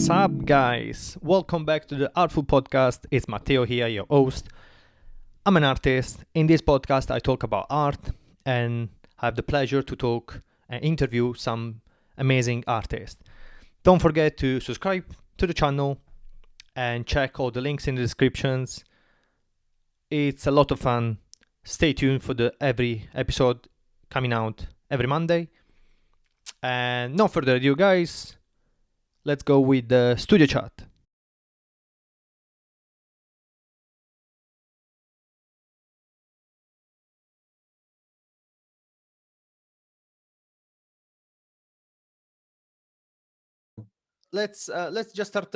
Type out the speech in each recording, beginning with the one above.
What's up, guys? Welcome back to the ARTFUL Podcast. It's Matteo here, your host. I'm an artist. In this podcast, I talk about art and I have the pleasure to talk and interview some amazing artists. Don't forget to subscribe to the channel and check all the links in the descriptions. It's a lot of fun. Stay tuned for every episode coming out every Monday. And no further ado, guys. Let's go with the studio chat. Let's just start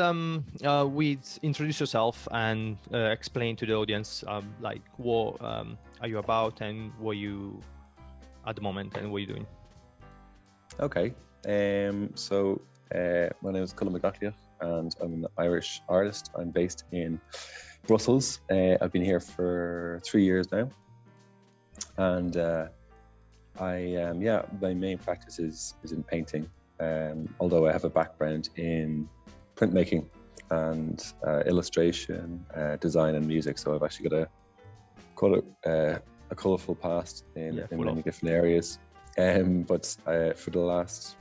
with introduce yourself and explain to the audience like what are you about and what you at the moment and what you're doing. Okay. My name is Colin McGoughlin and I'm an Irish artist. I'm based in Brussels. I've been here for 3 years now. And my main practice is in painting. Although I have a background in printmaking and illustration, design and music. So I've actually got a colourful past in many different areas. But for the last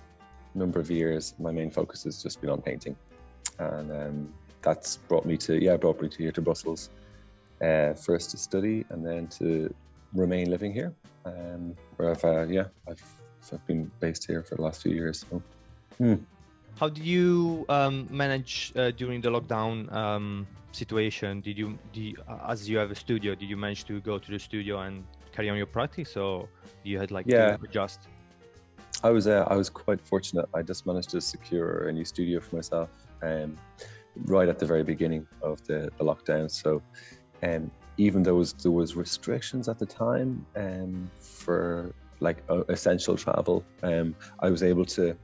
number of years, my main focus has just been on painting, and that's brought me here to Brussels, first to study and then to remain living here, where I've been based here for the last few years. So. How did you manage during the lockdown situation? Did you as you have a studio, did you manage to go to the studio and carry on your practice, or you had to adjust? I was quite fortunate. I just managed to secure a new studio for myself right at the very beginning of the lockdown. So even though there was restrictions at the time for essential travel, I was able to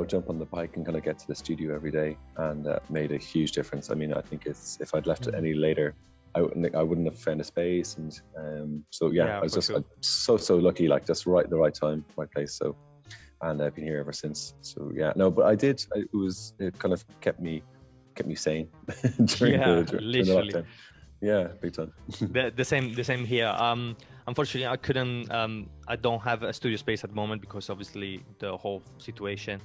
jump on the bike and kind of get to the studio every day, and that made a huge difference. I mean, I think if I'd left it any later, I wouldn't have found a space, and I was just so lucky, just the right time, right place. So, and I've been here ever since. So but it kind of kept me sane during the lockdown. Yeah, big time. the same here. Unfortunately, I couldn't. I don't have a studio space at the moment because obviously the whole situation.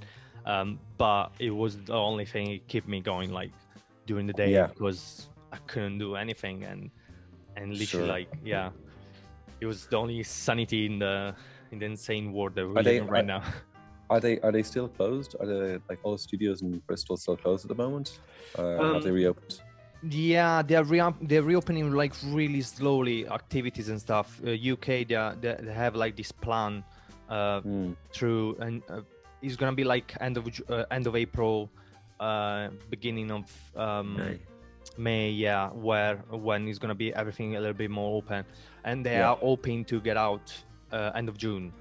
But it was the only thing that kept me going during the day, because I couldn't do anything, and literally it was the only sanity in the insane world that we're living right now. Are they still closed? Are they all studios in Bristol still closed at the moment? Have they reopened? Yeah, they're reopening really slowly, activities and stuff. UK they have this plan through, and it's gonna be end of April, beginning of May, when it's gonna be everything a little bit more open, and they are hoping to get out end of June,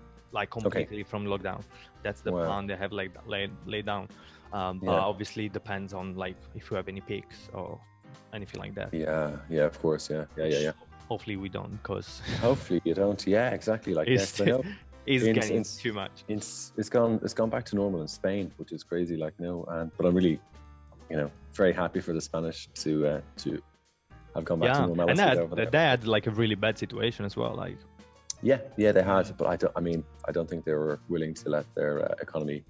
completely from lockdown. That's the plan they have laid down. But obviously it depends on if you have any peaks or anything like that. Yeah, of course. Yeah. Hopefully we don't, because hopefully you don't. Yeah, exactly. It's getting too much. It's gone back to normal in Spain, which is crazy. But I'm really, very happy for the Spanish to have gone back to normality. And they had a really bad situation as well. Yeah, they had, but I don't think they were willing to let their economy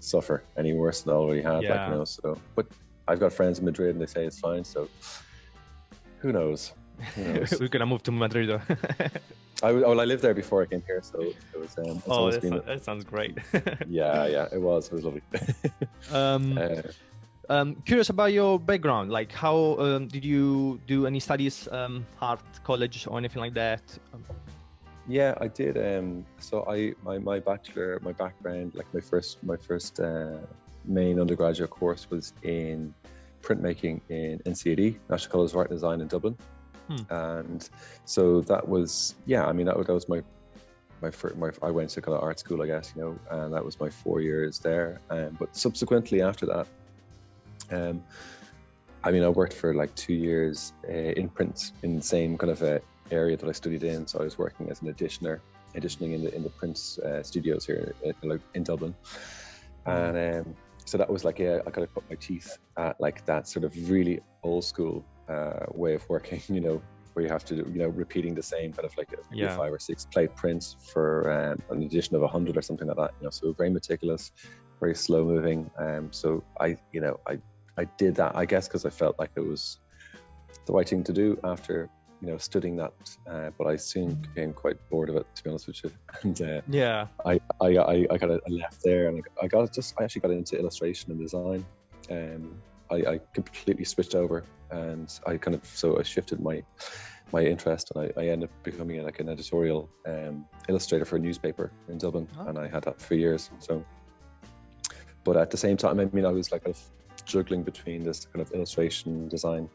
suffer any worse than they already had. So, but I've got friends in Madrid and they say it's fine. So who knows? We're gonna move to Madrid. I lived there before I came here, so it was. That sounds great. Yeah, it was lovely. Curious about your background. How did you do any studies, art college or anything like that? Yeah, I did. So my background, my first main undergraduate course was in printmaking in NCAD, National College of Art and Design in Dublin. And so that was that was my I went to kind of art school, I guess, and that was my 4 years there. But subsequently after that, I worked for 2 years in print in the same kind of area that I studied in. So I was working as an auditioning in the print studios here in Dublin. And so that was like, yeah, I kind of put my teeth at like that sort of really old school way of working, you know, where you have to, you know, repeating the same kind of like a 5 or 6 plate prints for an edition of 100 or something like that, you know, so very meticulous, very slow moving. So I did that, I guess, because I felt like it was the right thing to do after, you know, studying that, but I soon became quite bored of it, to be honest with you. And I kind of left there, and I actually got into illustration and design. I completely switched over, and I shifted my interest, and I ended up becoming like an editorial illustrator for a newspaper in Dublin, and I had that for years. So, but at the same time, I mean, I was like kind of juggling between this kind of illustration design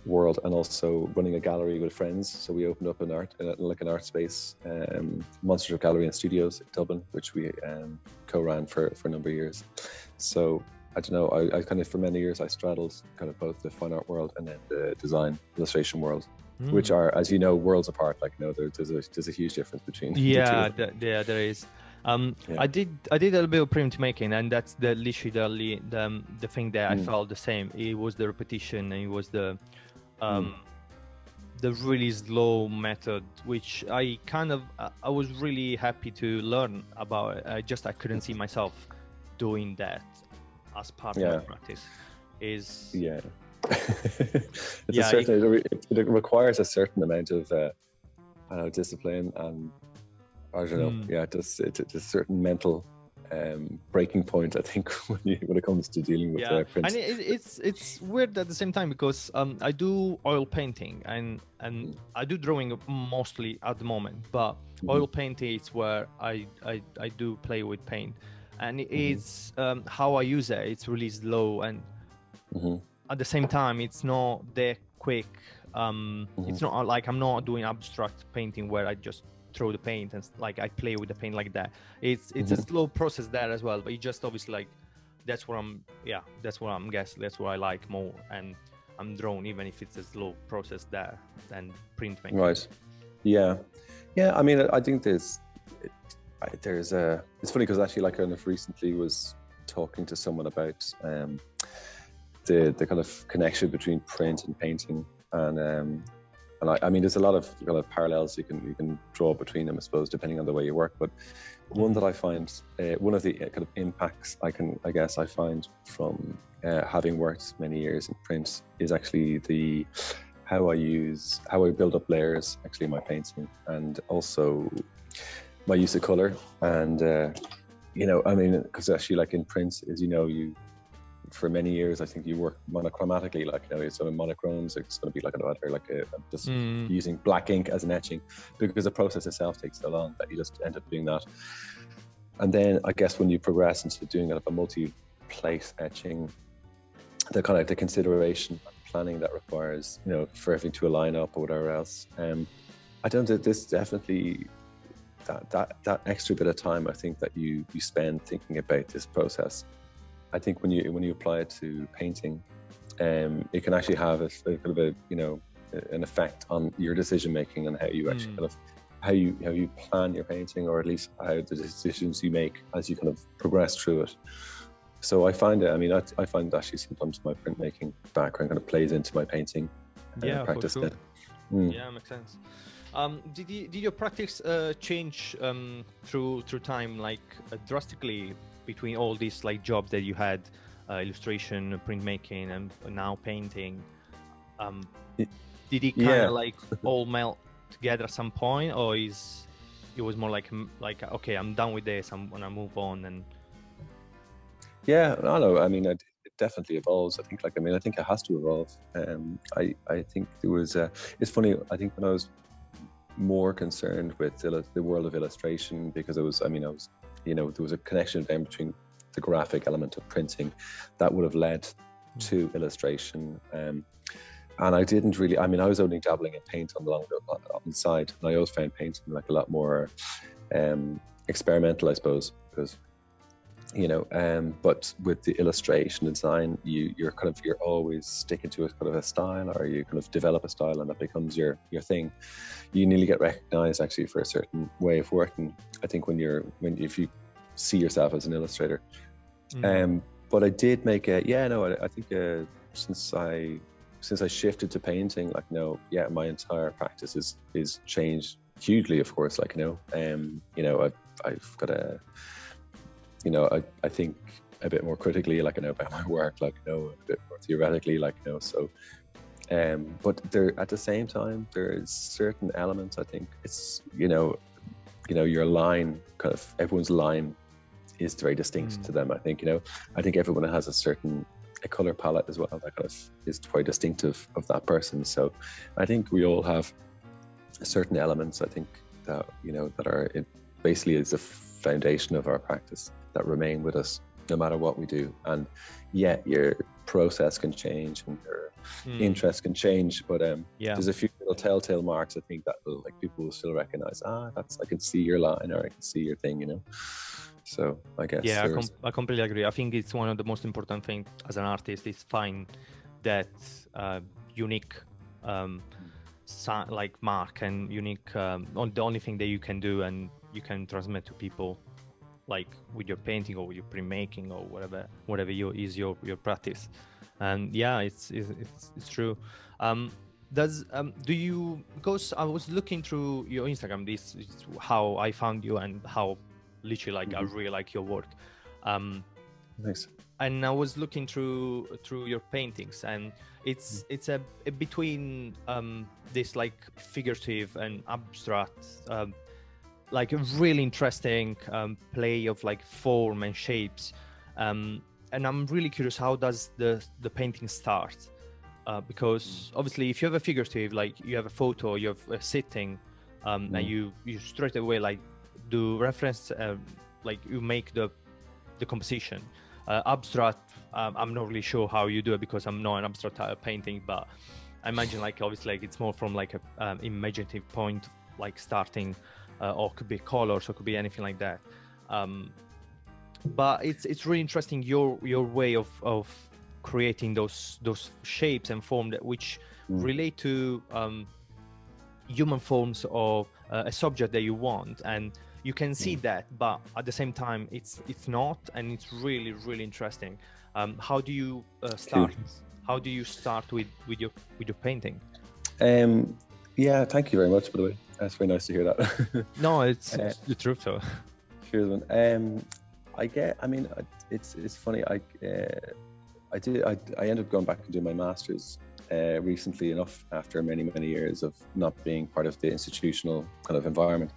world and also running a gallery with friends. So we opened up an art space, Monster Gallery and Studios in Dublin, which we co-ran for a number of years. So I don't know, I kind of, for many years I straddled kind of both the fine art world and then the design illustration world, which are, as you know, worlds apart. Like, you know, there's a huge difference between there is. I did a little bit of printmaking, and that's literally the thing that I felt the same. It was the repetition, and it was the really slow method, which I was really happy to learn about. I couldn't see myself doing that as part of my practice. It requires a certain amount of discipline, and I don't know. It's a certain mental breaking point, I think, when it comes to dealing with prints. And it's weird at the same time, because I do oil painting and I do drawing mostly at the moment, but oil painting is where I do play with paint, and it's how I use it. It's really slow, and at the same time it's not that quick. It's not like I'm not doing abstract painting where I just throw the paint and like I play with the paint like that. It's a slow process there as well, but you just obviously like that's what I'm guessing, that's what I like more, and I'm drawn even if it's a slow process there than printmaking. Right. Yeah. I mean, I think it's funny because actually, like, I kind of recently was talking to someone about the kind of connection between print and painting, and I mean, there's a lot of kind of parallels you can draw between them, I suppose, depending on the way you work. But one that I find, one of the kind of impacts I find from having worked many years in print is actually how I build up layers actually in my painting, and also my use of color. And you know, I mean, because actually, like in print, as you know, for many years, I think you work monochromatically, like, you know, so in monochromes, it's going to be like just using black ink as an etching, because the process itself takes so long that you just end up doing that. And then I guess when you progress into doing a multi-plate etching, the kind of the consideration and planning that requires, you know, for everything to align up or whatever else. I don't think this definitely that extra bit of time I think that you spend thinking about this process. I think when you apply it to painting, it can actually have a kind of a, you know, an effect on your decision making and how you actually kind of how you plan your painting, or at least how the decisions you make as you kind of progress through it. So I find it. I mean, I find actually sometimes my printmaking background kind of plays into my painting practice. For sure. Yeah, makes sense. Did your practice change through time, like drastically, between all these like jobs that you had, illustration, printmaking, and now painting? Did it kind of like all melt together at some point, or it was more like okay, I'm done with this, I'm gonna move on? And I don't know. I mean, it definitely evolves. I think it has to evolve. I think there was. It's funny. I think when I was more concerned with the world of illustration, because you know, there was a connection then between the graphic element of printing that would have led to illustration. And I didn't really, I mean, I was only dabbling in paint on the side, and I always found painting like a lot more experimental, I suppose, because, you know, but with the illustration design, you're always sticking to a kind of a style, or you kind of develop a style, and that becomes your thing. You nearly get recognized actually for a certain way of working. I think if you see yourself as an illustrator, But I did make I think since I shifted to painting, like, my entire practice is changed hugely, of course, like, I've got I think a bit more critically, like, about my work, like, a bit more theoretically, like, so but there, at the same time, there's certain elements, I think it's, your line, kind of everyone's line is very distinct to them. I think, I think everyone has a color palette as well that kind of is quite distinctive of that person. So I think we all have certain elements, I think, that, that are, it basically is the foundation of our practice that remain with us no matter what we do. And your process can change and your interest can change, but there's a few little telltale marks, I think, that like people will still recognize. I can see your line, or I can see your thing, So I guess I completely agree. I think it's one of the most important things as an artist is find that unique like mark and unique on the only thing that you can do and you can transmit to people, like with your painting or with your printmaking or whatever is your practice. And it's true. Do you, because I was looking through your Instagram, this is how I found you and how literally like I really like your work. Nice. And I was looking through your paintings, and it's a between this like figurative and abstract, like a really interesting play of like form and shapes. And I'm really curious, how does the painting start? Because obviously if you have a figurative, like you have a photo, you have a sitting, and you straight away like do reference, like you make the composition. Abstract, I'm not really sure how you do it because I'm not an abstract painting, but I imagine like obviously like it's more from like a imaginative point, like starting, or could be colors, or could be anything like that. But it's really interesting your way of creating those shapes and form which relate to human forms of a subject that you want, and you can see that, but at the same time it's not, and it's really, really interesting. How do you start? How do you start with your painting? Thank you very much, by the way. That's very nice to hear that. No, it's the truth. So cheers, man. It's funny. I ended up going back and doing my master's recently enough, after many years of not being part of the institutional kind of environment.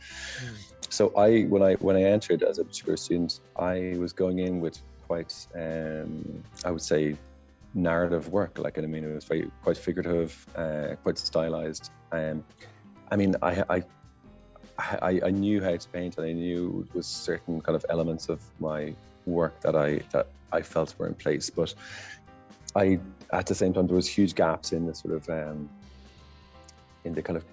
So when I entered as a mature student, I was going in with quite I would say narrative work. Like, I mean, it was quite figurative, quite stylized. I knew how to paint, and I knew it was certain kind of elements of my work that I felt were in place. But at the same time, there was huge gaps in the sort of in the kind of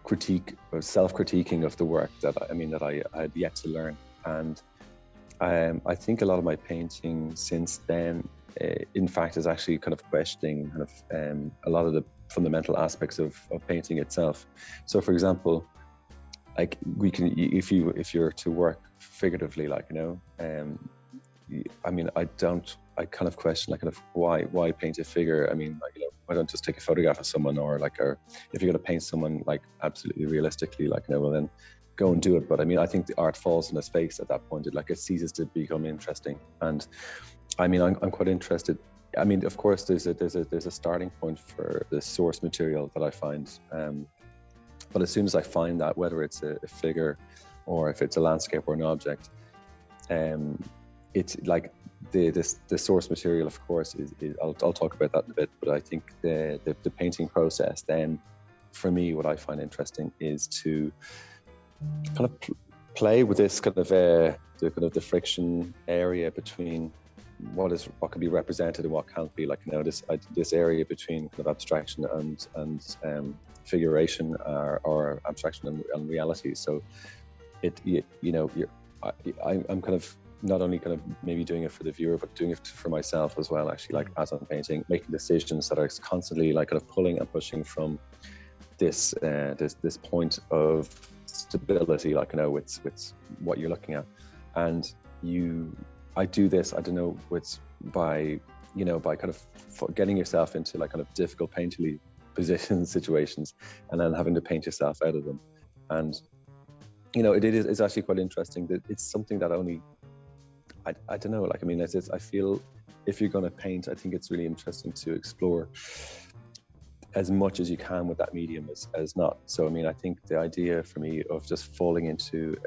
critique or self-critiquing of the work that I had yet to learn. And I think a lot of my painting since then, in fact, is actually kind of questioning kind of a lot of the fundamental aspects of painting itself. So, for example, like if you're to work figuratively, like, I kind of question, like, kind of why paint a figure? I mean, like, why don't just take a photograph of someone, or if you're going to paint someone like absolutely realistically, like, well, then go and do it. But I mean, I think the art falls on its face at that point. It ceases to become interesting. And I mean, I'm quite interested. I mean, of course, there's a starting point for the source material that I find. But as soon as I find that, whether it's a figure or if it's a landscape or an object, it's like the source material, of course, is I'll talk about that in a bit. But I think the painting process, then, for me, what I find interesting is to kind of play with this kind of the friction area between what can be represented and what can't be, like, this area between kind of abstraction and figuration, or abstraction and reality. So I'm kind of not only kind of maybe doing it for the viewer, but doing it for myself as well, actually, like, as I'm painting, making decisions that are constantly like kind of pulling and pushing from this point of stability, like, with what you're looking at. And I do this, I don't know, by kind of getting yourself into like kind of difficult painterly positions, situations, and then having to paint yourself out of them. And it's actually quite interesting that it's something that only I don't know, like, I mean, I feel if you're going to paint, I think it's really interesting to explore as much as you can with that medium as not. So I mean, I think the idea for me of just falling into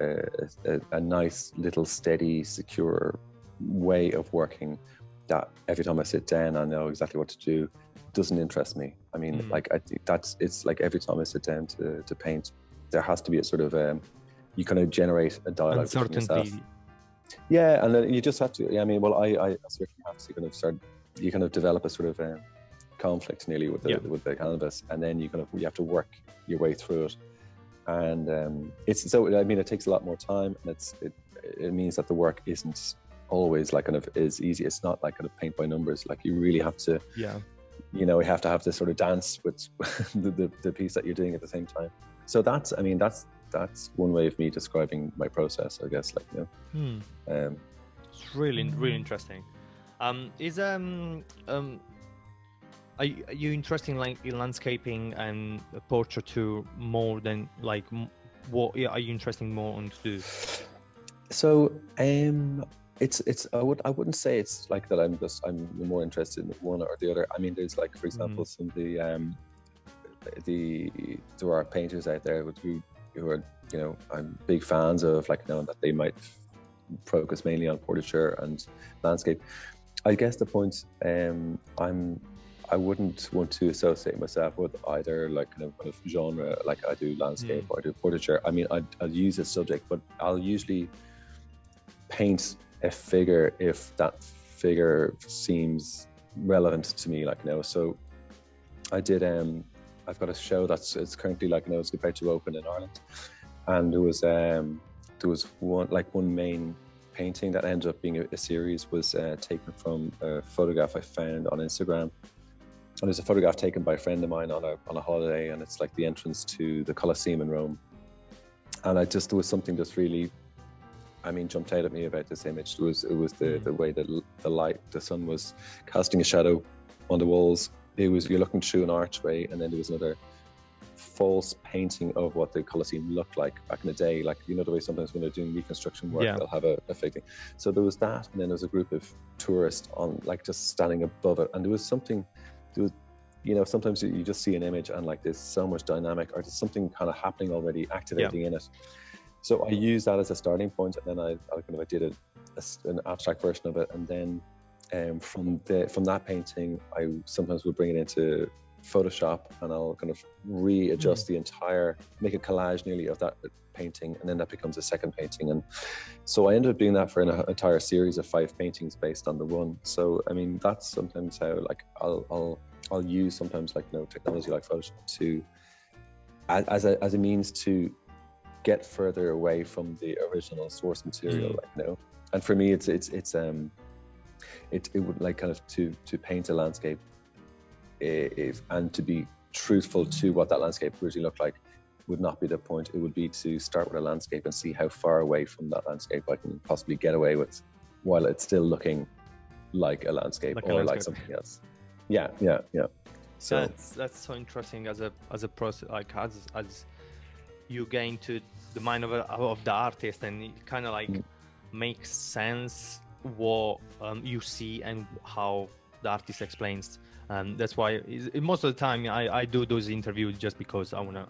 a nice little steady, secure way of working that every time I sit down I know exactly what to do doesn't interest me. I mean, like, I think it's like every time I sit down to paint, there has to be a sort of you kind of generate a dialogue between yourself. Yeah, and then you just have to. I mean, well, I certainly have to kind of start. You kind of develop a sort of conflict nearly with the canvas, and then you have to work your way through it. And it's so. I mean, it takes a lot more time, and it means that the work isn't always like kind of as easy. It's not like kind of paint by numbers. Like, you really have to. Yeah. You have to have this sort of dance with the piece that you're doing at the same time. So that's one way of me describing my process, I guess. Like, it's really interesting. Are you interested in landscaping and portrait too more than like what are you interested more on to do? So I wouldn't say it's like that. I'm more interested in one or the other. I mean, there's like, for example, some of there are painters out there who are, I'm big fans of, like, that they might focus mainly on portraiture and landscape. I guess the point, I wouldn't want to associate myself with either like kind of genre, like I do landscape or I do portraiture. I mean, I'll use a subject, but I'll usually paint a figure if that figure seems relevant to me, like, so I did I've got a show it's currently, like, it's about to open in Ireland, and there was one main painting that ended up being a series, was taken from a photograph I found on Instagram. And there's a photograph taken by a friend of mine on a holiday, and it's like the entrance to the Colosseum in Rome. And there was something that's really, I mean, jumped out at me about this image. It was the way that the light, the sun was casting a shadow on the walls. You're looking through an archway, and then there was another false painting of what the Colosseum looked like back in the day. Like, the way sometimes when they're doing reconstruction work, they'll have a fake thing. So there was that, and then there was a group of tourists on, like, just standing above it. And there was something, sometimes you just see an image and, like, there's so much dynamic, or there's something kind of happening already, activating in it. So I used that as a starting point, and then I did an abstract version of it, and then from that painting, I sometimes would bring it into Photoshop, and I'll kind of readjust the entire, make a collage nearly of that painting, and then that becomes a second painting. And so I ended up doing that for an entire series of 5 paintings based on the one. So I mean, that's sometimes how, like, I'll use sometimes, like, technology like Photoshop to as a means to get further away from the original source material, like, and for me it would, like, kind of to paint a landscape and to be truthful to what that landscape originally looked like would not be the point. It would be to start with a landscape and see how far away from that landscape I can possibly get away with while it's still looking like a landscape, like something else. Yeah. So that's so interesting as a process, like as you get into the mind of the artist, and it kind of like makes sense what you see and how the artist explains. That's why most of the time I do those interviews just because I wanna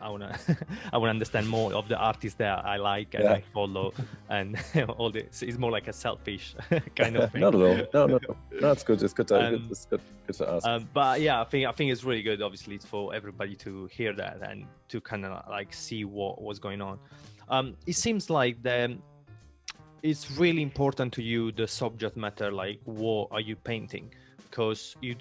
understand more of the artist that I like and I follow, and all this. It's more like a selfish kind of thing. Not at all. No, it's good. It's good to ask. But yeah, I think it's really good. Obviously, it's for everybody to hear that and to kind of like see what's going on. It seems like it's really important to you, the subject matter, like what are you painting, because it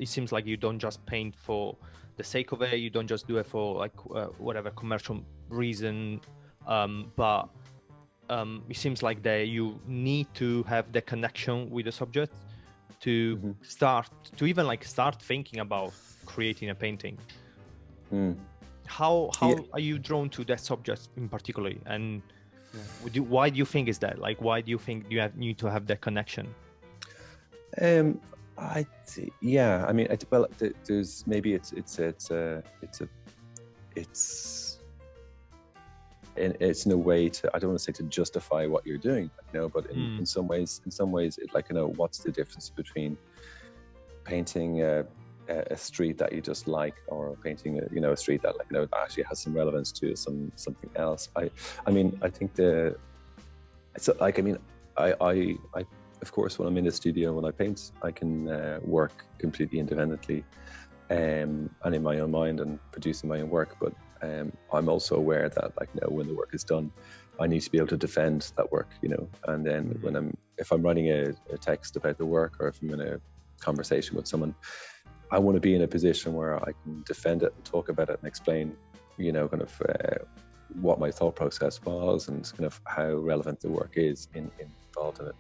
seems like you don't just paint for the sake of it. You don't just do it for like whatever commercial reason, but it seems like that you need to have the connection with the subject to start thinking about creating a painting. How are you drawn to that subject in particular, and Why do you think is that? Like, why do you think you need to have that connection? Yeah, I mean, there's maybe it's in a way to, I don't want to say to justify what you're doing, you know, but in some ways, it, like, you know, what's the difference between painting a street that you just like, or painting a street that, like, you know, actually has some relevance to something else. I mean, I think I of course, when I'm in the studio, when I paint, I can work completely independently, and in my own mind, and producing my own work. But I'm also aware that, like, you know, when the work is done, I need to be able to defend that work, you know. And then if I'm writing a text about the work, or if I'm in a conversation with someone, I want to be in a position where I can defend it and talk about it and explain, you know, kind of what my thought process was, and kind of how relevant the work is involved in it.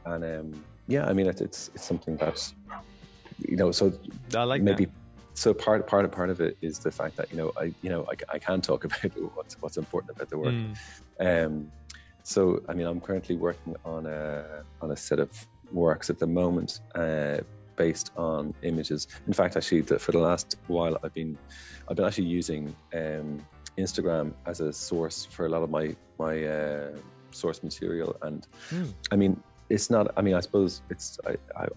And yeah, I mean, it's something that, you know, so I like maybe that. So part of it is the fact that, I can talk about what's important about the work. So I mean, I'm currently working on a set of works at the moment, based on images. In fact, actually, for the last while, I've been actually using Instagram as a source for a lot of my source material. And I mean, it's not, I mean, I suppose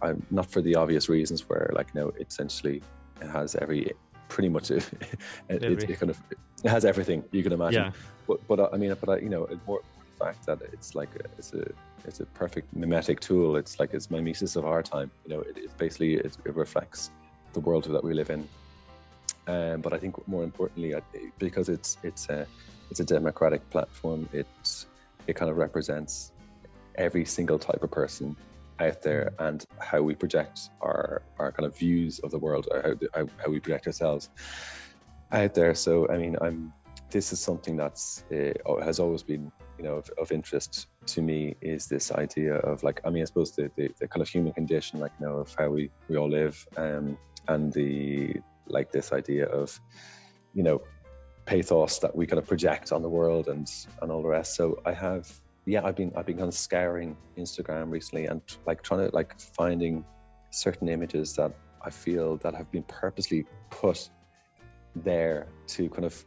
I'm not for the obvious reasons, where, like, you know, essentially it has it has everything you can imagine. Yeah. But I mean, you know, more the fact that it's like it's a perfect mimetic tool. It's like, it's mimesis of our time. You know, it basically it reflects the world that we live in. But I think more importantly, because it's a democratic platform, it kind of represents every single type of person out there, and how we project our kind of views of the world, or how we project ourselves out there. So I mean, this is something that's has always been, you know, of interest to me, is this idea of, like, I mean, I suppose the kind of human condition, like, you know, of how we all live, and this idea of, you know, pathos that we kind of project on the world, and all the rest. So I've been kind of scouring Instagram recently, and like trying to, like, finding certain images that I feel that have been purposely put there to kind of,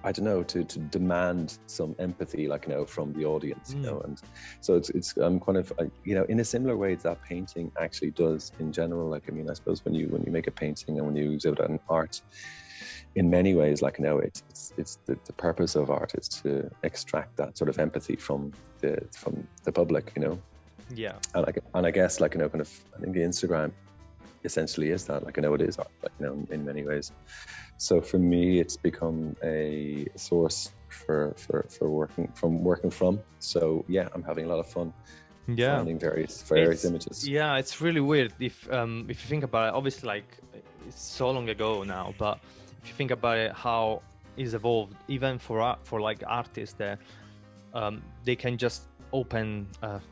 I don't know, to demand some empathy, like, you know, from the audience, you know. And so it's I'm kind of, you know, in a similar way that painting actually does in general. Like, I mean, I suppose when you make a painting, and when you exhibit an art, in many ways, like, you know, it's the purpose of art is to extract that sort of empathy from the public, you know. Yeah. And I guess, like, you know, kind of, I think the Instagram essentially is that, like, you know, it is art, like, you know, in many ways. So for me, it's become a source for working from. So yeah, I'm having a lot of fun. Yeah. Finding various images. Yeah, it's really weird if you think about it. Obviously, like, it's so long ago now, but if you think about it, how it's evolved, even for like artists, that they can just open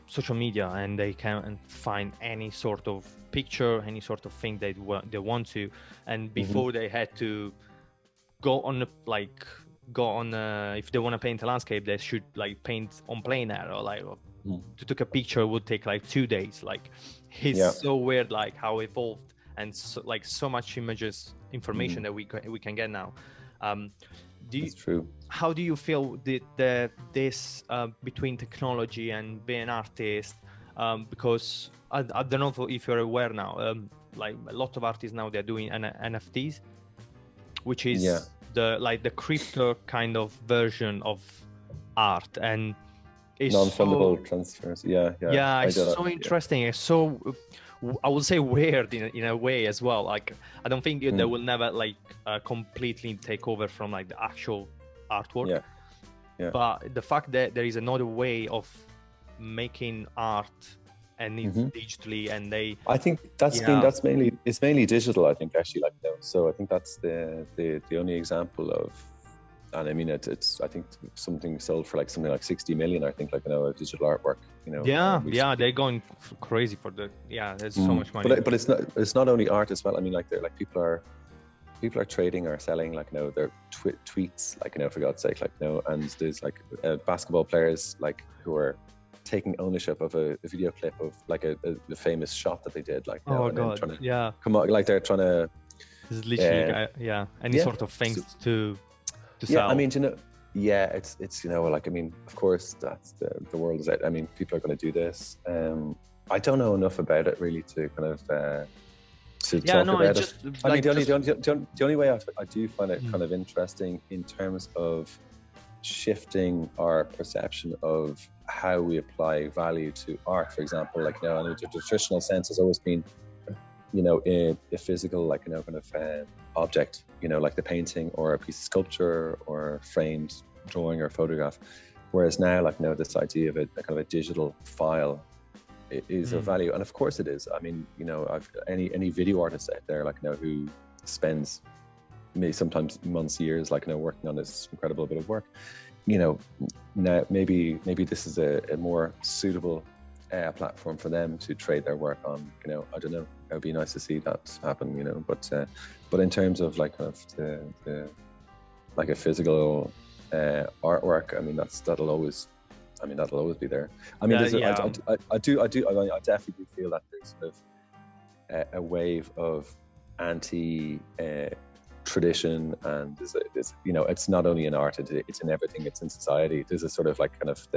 social media, and they can find any sort of picture, any sort of thing they want to. And before they had to go on if they want to paint a landscape, they should, like, paint on plein air, or like to take a picture would take like 2 days. Like, it's so weird, like, how evolved, and so much information that we can get now. That's true. How do you feel this between technology and being an artist? Because I don't know if you're aware now, like, a lot of artists now, they're doing NFTs, which is the crypto kind of version of art, and it's non-fundable transfers. Yeah, it's so interesting. It's so, I would say, weird in a way as well. Like, I don't think they will never, like, completely take over from, like, the actual artwork. Yeah. But the fact that there is another way of making art, and it's digitally, and I think it's mainly digital. I think, actually, like, you know, so I think that's the only example of. And I mean, it's I think something sold for like something like 60 million, I think, like, you know, a digital artwork, you know. Yeah, they're going crazy for there's so much money. But it's not only art as well. I mean, like, people people are trading or selling like, you know, their tweets, like, you know, for God's sake, like, you know, and there's like basketball players like who are taking ownership of a video clip of like the famous shot that they did, like, you know, and God, trying to yeah, come on, like they're trying to this is literally any sort of things to sell. I mean, you know, it's you know, like, I mean, of course that's the world is out. I mean, people are going to do this. I don't know enough about it really to kind of to talk about it. I mean, the only way I do find it kind of interesting in terms of shifting our perception of how we apply value to art, for example. Like, you know, I know the traditional sense has always been, you know, in a physical, like, you know, kind of object, you know, like the painting or a piece of sculpture or framed drawing or photograph. Whereas now, like, you know, this idea of a kind of a digital file is of value, and of course it is. I mean, you know, I've any video artist out there, like, you know, who spends maybe sometimes months, years, like, you know, working on this incredible bit of work. You know, now maybe this is a more suitable platform for them to trade their work on. You know, I don't know. It would be nice to see that happen. You know, but in terms of like kind of the like a physical artwork, I mean, that'll always be there. I mean, I definitely do feel that there's sort of a wave of anti tradition, and there's you know, it's not only in art, it's in everything. It's in society. There's a sort of like kind of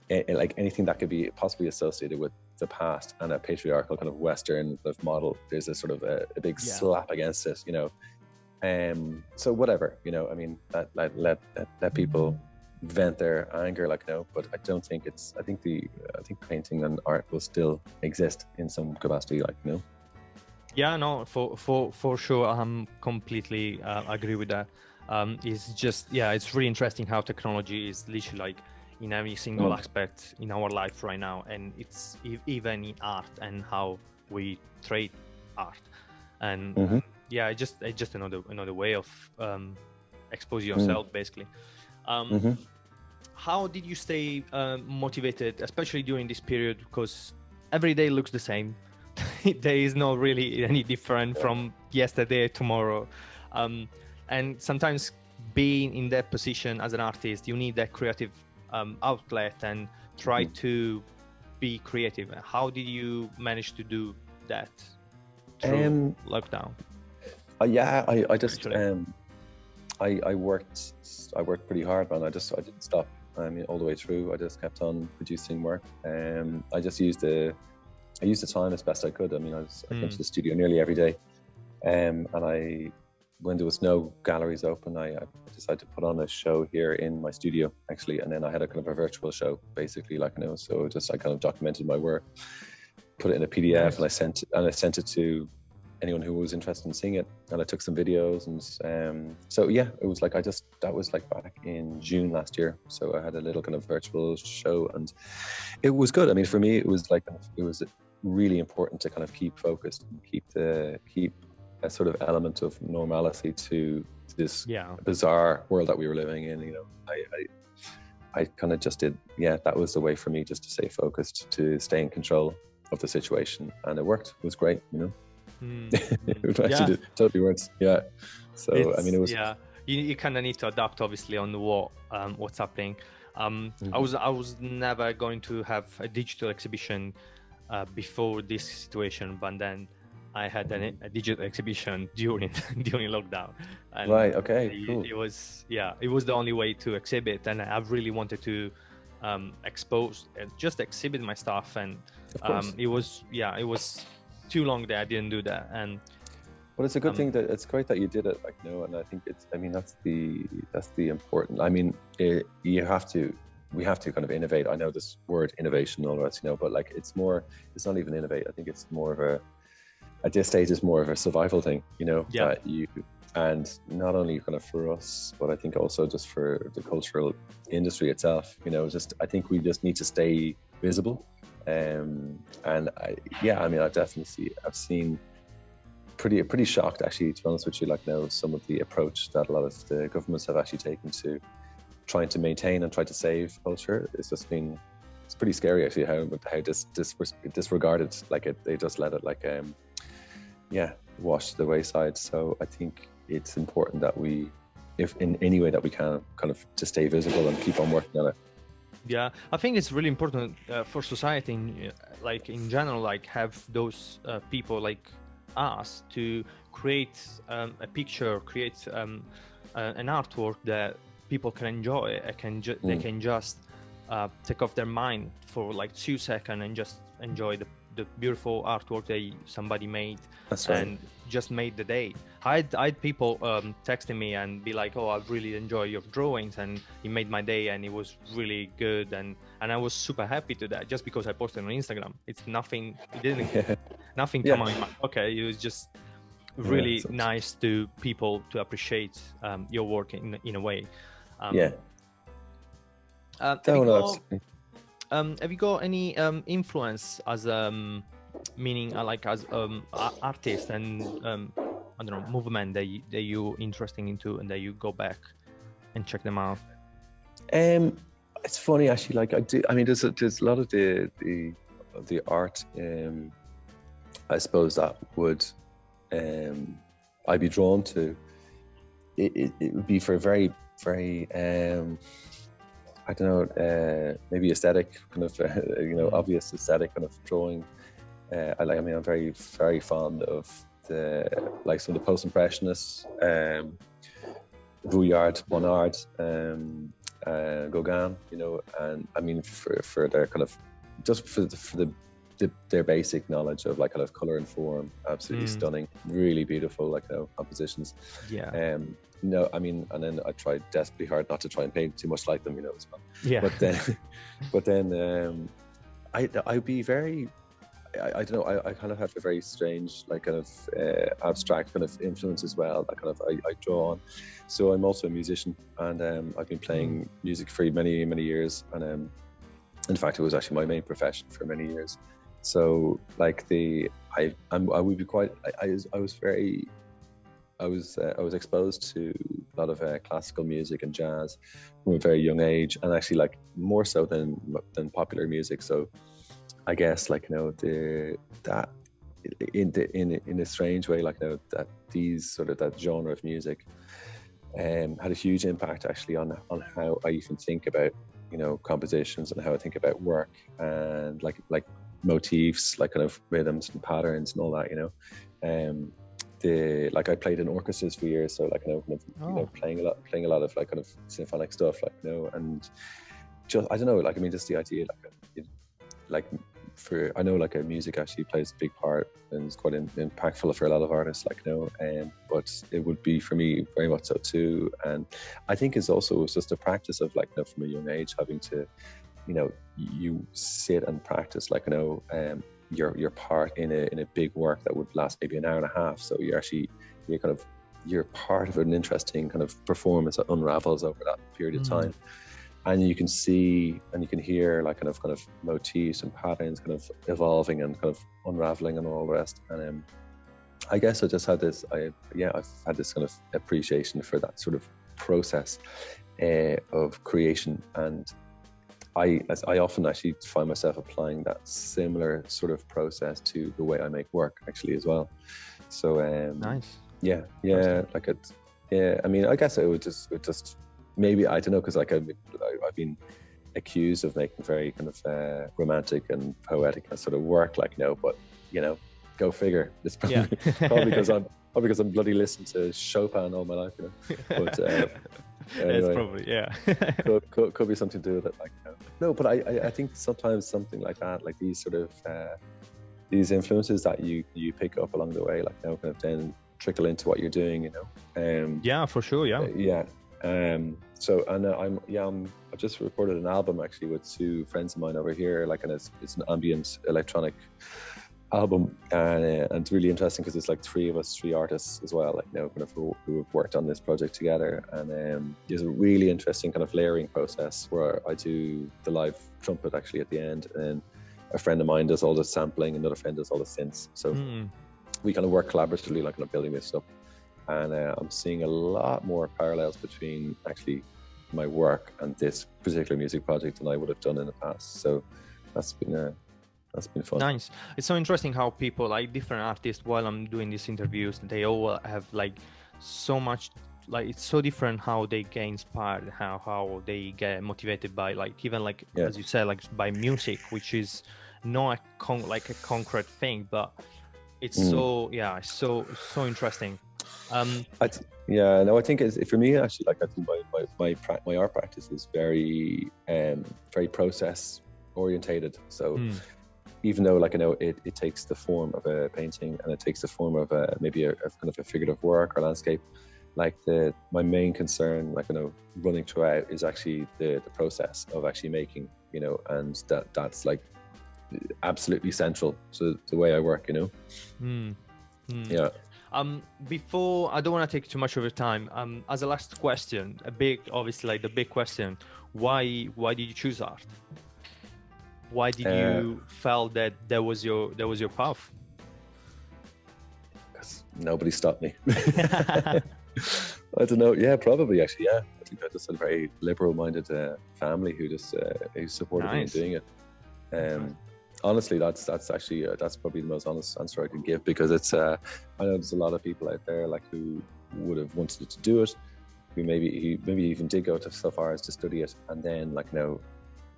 like anything that could be possibly associated with the past and a patriarchal kind of Western kind of model. There's a sort of a big slap against it, you know. So whatever, you know, I mean, let people vent their anger, like, you know, but I don't think I think painting and art will still exist in some capacity, like, you know. Yeah, no, for sure. I'm completely agree with that. It's just, it's really interesting how technology is literally like in every single aspect in our life right now, and it's even in art and how we trade art, and it's just another way of exposing yourself, basically. How did you stay motivated, especially during this period, because every day looks the same? There is not really any different from yesterday, tomorrow, and sometimes being in that position as an artist, you need that creative outlet and try to be creative. How did you manage to do that through lockdown? I just I worked pretty hard, man. I didn't stop. I mean, all the way through, I just kept on producing work. I just used the time as best I could. I mean, I came to the studio nearly every day, and when there was no galleries open, I decided to put on a show here in my studio, actually, and then I had a kind of a virtual show, basically, like, you know. So I kind of documented my work, put it in a PDF, and I sent it to anyone who was interested in seeing it, and I took some videos, and so it was like that was like back in June last year. So I had a little kind of virtual show, and it was good. I mean, for me, it was really important to kind of keep focused and keep a sort of element of normality to this bizarre world that we were living in. You know, I kind of just did. That was the way for me, just to stay focused, to stay in control of the situation, and it worked. It was great, you know. It actually totally works. So I mean, it was you kind of need to adapt, obviously, on what's happening. I was never going to have a digital exhibition before this situation, but then I had a digital exhibition during lockdown, and cool. It was the only way to exhibit, and I really wanted to expose just exhibit my stuff, and it was too long that I didn't do that. But it's a good thing that it's great that you did it, like, you know, and I think that's the important. I mean, we have to kind of innovate. I know this word innovation, all that, you know, but like it's not even innovate. I think it's more of at this stage it's more of a survival thing, you know, that and not only kind of for us, but I think also just for the cultural industry itself, you know, I think we just need to stay visible. And I've seen pretty shocked, actually, to be honest with you, like, now some of the approach that a lot of the governments have actually taken to trying to maintain and try to save culture. It's pretty scary, actually, how disregarded, like, they just let it, like, washed to the wayside. So I think it's important that we, if in any way that we can, kind of to stay visible and keep on working on it. Yeah, I think it's really important for society, like in general, like have those people like us to create a picture, create an artwork that people can enjoy. They can just take off their mind for like 2 seconds and just enjoy the beautiful artwork that somebody made. That's right. And just made the day. I had people texting me and be like, "Oh, I really enjoy your drawings, and it made my day, and it was really good." And I was super happy to that, just because I posted on Instagram. It's nothing. It didn't. Nothing come out. Okay, it was just really nice to people to appreciate your work in a way. Have you got any influence as meaning like as artist and I don't know, movement that you interested into and that you go back and check them out? It's funny actually. Like I mean, there's a lot of the art. I suppose that would I'd be drawn to. It would be for very I don't know, maybe aesthetic kind of obvious aesthetic kind of drawing. I'm very fond of some of the post-impressionists, Vuillard, Bonnard, Gauguin, and I mean for their kind of just for their basic knowledge of like kind of color and form, absolutely stunning, really beautiful, like compositions. I mean, and then I tried desperately hard not to try and paint too much like them, as well. Yeah. But then I'd be very, I don't know, I kind of have a very strange, like kind of abstract kind of influence as well, that kind of I draw on. So I'm also a musician, and I've been playing music for many, many years. And in fact, it was actually my main profession for many years. So like I was exposed to a lot of classical music and jazz from a very young age, and actually like more so than popular music. So I guess like that in a strange way, like that these sort of that genre of music had a huge impact actually on how I even think about compositions and how I think about work, and like motifs, like kind of rhythms and patterns and all that. I played in orchestras for years, so like playing a lot of like kind of symphonic stuff, and just I don't know, like I mean just the idea I know like music actually plays a big part and is quite impactful for a lot of artists, but it would be for me very much so too. And I think it's just a practice of from a young age having to you sit and practice your part in a big work that would last maybe an hour and a half. So you're part of an interesting kind of performance that unravels over that period of time. And you can see and you can hear like kind of motifs and patterns kind of evolving and kind of unraveling and all the rest. And I guess I just had this, I've had this kind of appreciation for that sort of process of creation. And I often actually find myself applying that similar sort of process to the way I make work actually as well. So nice. Yeah. I mean, I guess it would just maybe, I don't know, because like I've been accused of making very kind of romantic and poetic sort of work, but go figure. It's probably because I'm bloody listening to Chopin all my life, But anyway, it's probably could be something to do with it, no. But I think sometimes something like that, like these sort of these influences that you pick up along the way, kind of then trickle into what you're doing, yeah, for sure, yeah. So I've just recorded an album actually with two friends of mine over here, and it's an ambient electronic album, and it's really interesting because it's like three artists as well, kind of who have worked on this project together. And there's a really interesting kind of layering process where I do the live trumpet actually at the end, and a friend of mine does all the sampling, another friend does all the synths. So we kind of work collaboratively, kind of building this up. And I'm seeing a lot more parallels between actually my work and this particular music project than I would have done in the past. So that's been that's been fun. Nice. It's so interesting how people, like different artists, while I'm doing these interviews, they all have like so much, like it's so different how they get inspired, how they get motivated by, like even like as you said, like by music, which is not like a concrete thing, but it's it's so interesting. I think for me actually, like I think my art practice is very very process orientated. So even though, like, I know it takes the form of a painting and it takes the form of maybe a kind of a figurative work or landscape, like my main concern, like, running throughout is actually the process of actually making, and that's like absolutely central to the way I work, Yeah. Before, I don't want to take too much of your time. As a last question, obviously like the big question, why did you choose art? Why did you felt that was your path? Because nobody stopped me. I don't know. Yeah, probably actually. Yeah, I think I just had a very liberal-minded family who just who supported me in doing it. Honestly, that's actually that's probably the most honest answer I can give, because it's I know there's a lot of people out there like who would have wanted to do it, who maybe even did go to so far as to study it, and then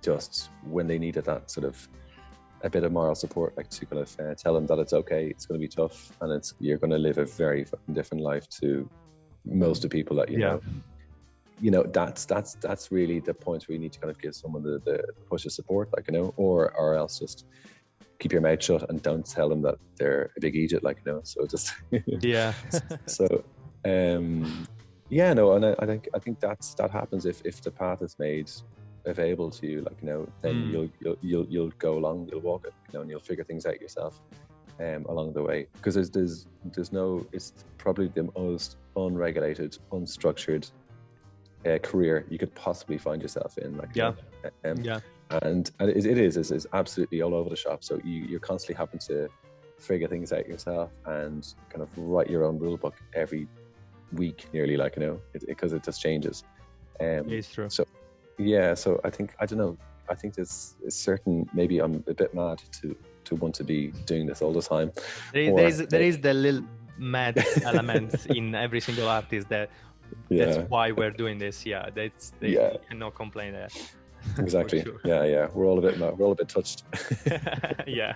just when they needed that sort of a bit of moral support, like to kind of tell them that it's okay, it's going to be tough, and you're going to live a very fucking different life to most of the people that you know. That's really the point where you need to kind of give someone the push of support, or else just keep your mouth shut and don't tell them that they're a big idiot, so just so and I think that happens if the path is made available to you, then you'll go along, you'll walk it, and you'll figure things out yourself along the way, because there's no, it's probably the most unregulated, unstructured career you could possibly find yourself in, and it is absolutely all over the shop. So you're constantly having to figure things out yourself and kind of write your own rule book every week nearly, because it just changes. It's true. So I think, I don't know, I think there's certain, maybe I'm a bit mad to want to be doing this all the time. There is the little mad element in every single artist that's why we're doing this. You cannot complain there. Exactly. Sure. Yeah. We're all a bit touched. Yeah.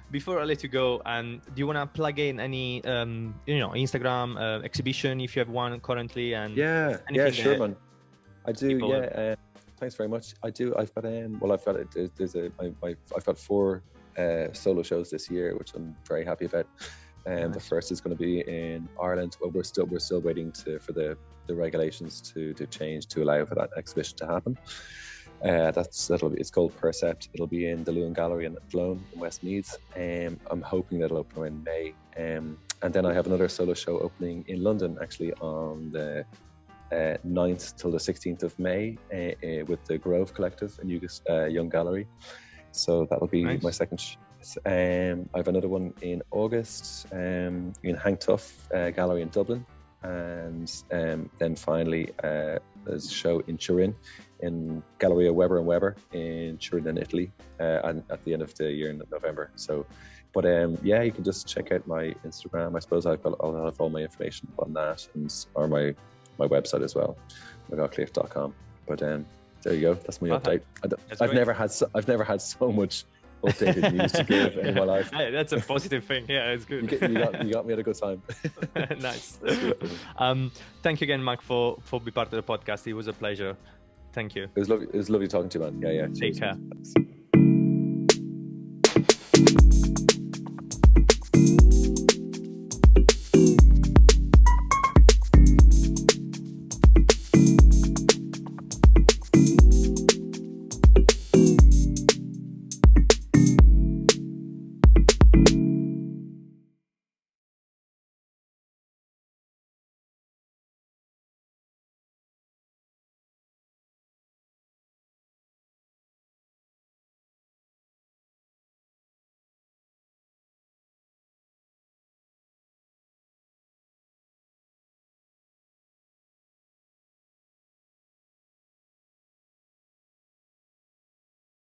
Before I let you go, do you want to plug in any Instagram exhibition if you have one currently? And sure, man. I do. Thanks very much. I do. I've got I've got 4 solo shows this year, which I'm very happy about. And the first is going to be in Ireland. Well, we're still waiting for the regulations to change to allow for that exhibition to happen. It's called Percept. It'll be in the Lewin Gallery in Athlone in Westmeath. I'm hoping that'll open in May. And then I have another solo show opening in London, actually, on the 9th till the 16th of May with the Grove Collective and Young Gallery. So that'll be my second. I have another one in August in Hang Tough Gallery in Dublin, and then finally there's a show in Turin in Galleria Weber and Weber in Turin in Italy, and at the end of the year in November. So, but you can just check out my Instagram. I suppose I'll have all my information on that, or my website as well, ARTFUL.com. But there you go. That's my update. I've never had so much updated news to give in my life. Hey, that's a positive thing. Yeah, it's good. You got me at a good time. Nice. Thank you again, Mark, for being part of the podcast. It was a pleasure. Thank you. It was lovely talking to you, man. Yeah. Take care. Thanks.